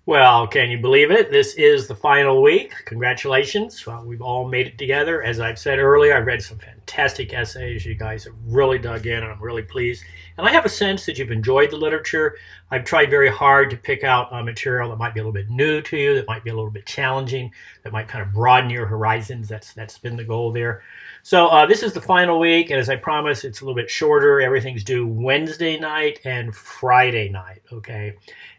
Well, can you believe it? This is the final week. Congratulations. We've all made it together. As I've said earlier, I read some fantastic essays. You guys have really dug in, and I'm really pleased. And I have a sense that you've enjoyed the literature. I've tried very hard to pick out material that might be a little bit new to you, that might be a little bit challenging, that might kind of broaden your horizons. That's been the goal there. So this is the final week, and as I promised, it's a little bit shorter. Everything's due Wednesday night and Friday night, okay?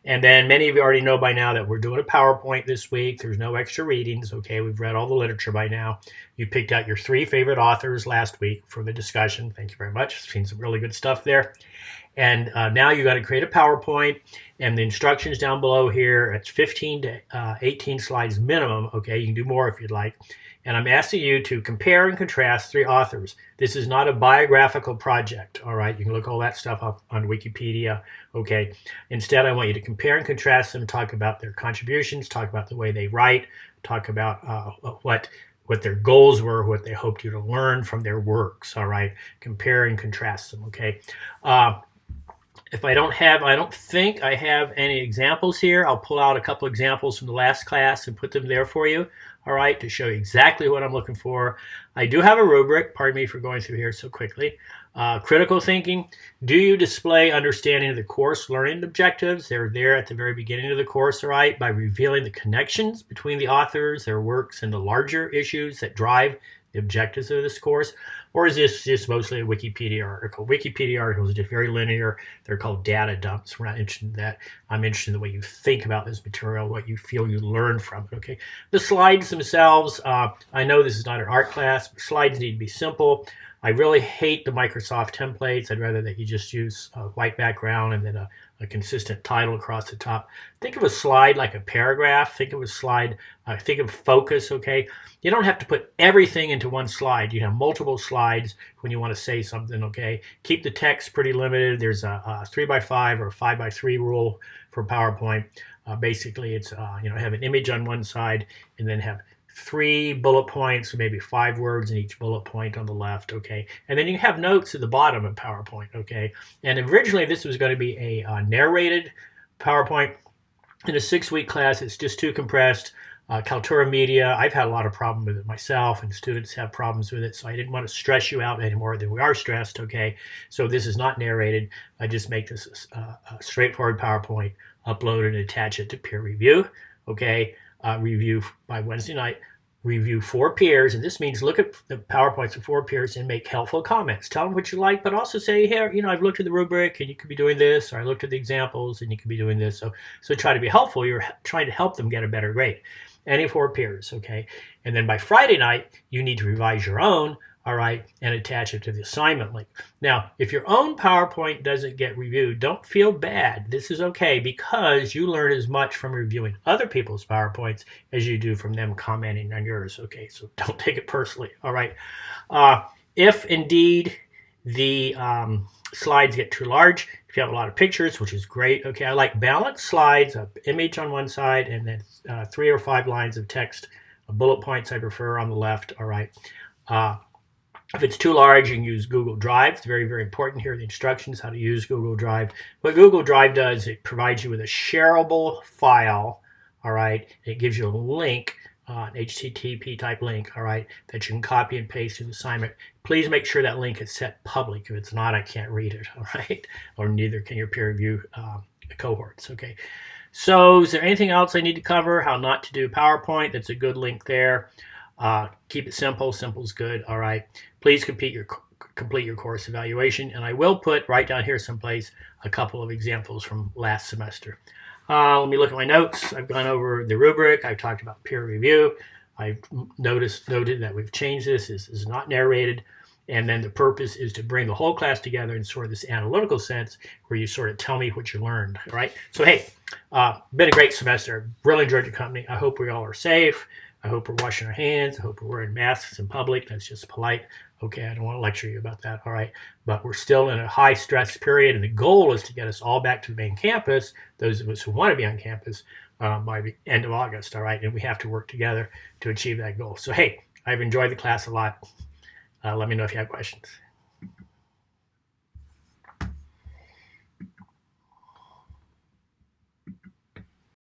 And then many of you already know by now that we're doing a PowerPoint this week. There's no extra readings, okay? We've read all the literature by now. You picked out your 3 favorite authors last week for the discussion. Thank you very much. Seen some really good stuff there. And now you got to create a PowerPoint, and the instructions down below here, it's 15 to 18 slides minimum, okay? You can do more if you'd like. And I'm asking you to compare and contrast 3 authors. This is not a biographical project, all right? You can look all that stuff up on Wikipedia, okay? Instead, I want you to compare and contrast them, talk about their contributions, talk about the way they write, talk about what their goals were, what they hoped you to learn from their works, all right? Compare and contrast them, okay? If I don't think I have any examples here. I'll pull out a couple examples from the last class and put them there for you, all right, to show you exactly what I'm looking for. I do have a rubric. Pardon me for going through here so quickly. Critical thinking. Do you display understanding of the course learning objectives? They're there at the very beginning of the course, all right, by revealing the connections between the authors, their works, and the larger issues that drive the objectives of this course. Or is this just mostly a Wikipedia article? Wikipedia articles are just very linear. They're called data dumps. We're not interested in that. I'm interested in the way you think about this material, what you feel you learn from it, okay? The slides themselves, I know this is not an art class, but slides need to be simple. I really hate the Microsoft templates. I'd rather that you just use a white background and then a consistent title across the top. Think of a slide like a paragraph. Think of a slide, think of focus, okay? You don't have to put everything into one slide. You have multiple slides when you want to say something, okay? Keep the text pretty limited. There's a 3x5 or a 5x3 rule for PowerPoint. Basically, it's, have an image on one side and then have 3 bullet points, or maybe 5 words in each bullet point on the left, okay? And then you have notes at the bottom of PowerPoint, okay? And originally this was going to be a narrated PowerPoint. In a 6-week class, it's just too compressed. Kaltura Media, I've had a lot of problems with it myself, and students have problems with it, so I didn't want to stress you out any more than we are stressed, okay? So this is not narrated. I just make this a straightforward PowerPoint, upload it and attach it to peer review, okay? Review by Wednesday night, review 4 peers, and this means look at the PowerPoints of 4 peers and make helpful comments. Tell them what you like, but also say, here, I've looked at the rubric and you could be doing this, or I looked at the examples and you could be doing this. So try to be helpful. You're trying to help them get a better grade. Any 4 peers, okay? And then by Friday night, you need to revise your own, all right, and attach it to the assignment link. Now, if your own PowerPoint doesn't get reviewed, don't feel bad. This is okay because you learn as much from reviewing other people's PowerPoints as you do from them commenting on yours, okay? So don't take it personally, all right? If indeed the slides get too large, if you have a lot of pictures, which is great, okay? I like balanced slides, an image on one side, and then 3 or 5 lines of text, bullet points I prefer on the left, all right? If it's too large, you can use Google Drive. It's very, very important here, the instructions, how to use Google Drive. What Google Drive does, it provides you with a shareable file, all right? It gives you a link, an HTTP type link, all right, that you can copy and paste to the assignment. Please make sure that link is set public. If it's not, I can't read it, all right? Or neither can your peer review cohorts, okay? So is there anything else I need to cover? How not to do PowerPoint? That's a good link there. Keep it simple. Simple's good. All right. Please complete your course evaluation. And I will put right down here someplace a couple of examples from last semester. Let me look at my notes. I've gone over the rubric. I've talked about peer review. I've noted that we've changed this. This is not narrated. And then the purpose is to bring the whole class together in sort of this analytical sense where you sort of tell me what you learned. All right. So, hey, been a great semester. Really enjoyed your company. I hope we all are safe. I hope we're washing our hands. I hope we're wearing masks in public. That's just polite. Okay, I don't want to lecture you about that. All right. But we're still in a high stress period, and the goal is to get us all back to the main campus, those of us who want to be on campus, by the end of August. All right. And we have to work together to achieve that goal. So, hey, I've enjoyed the class a lot. Let me know if you have questions.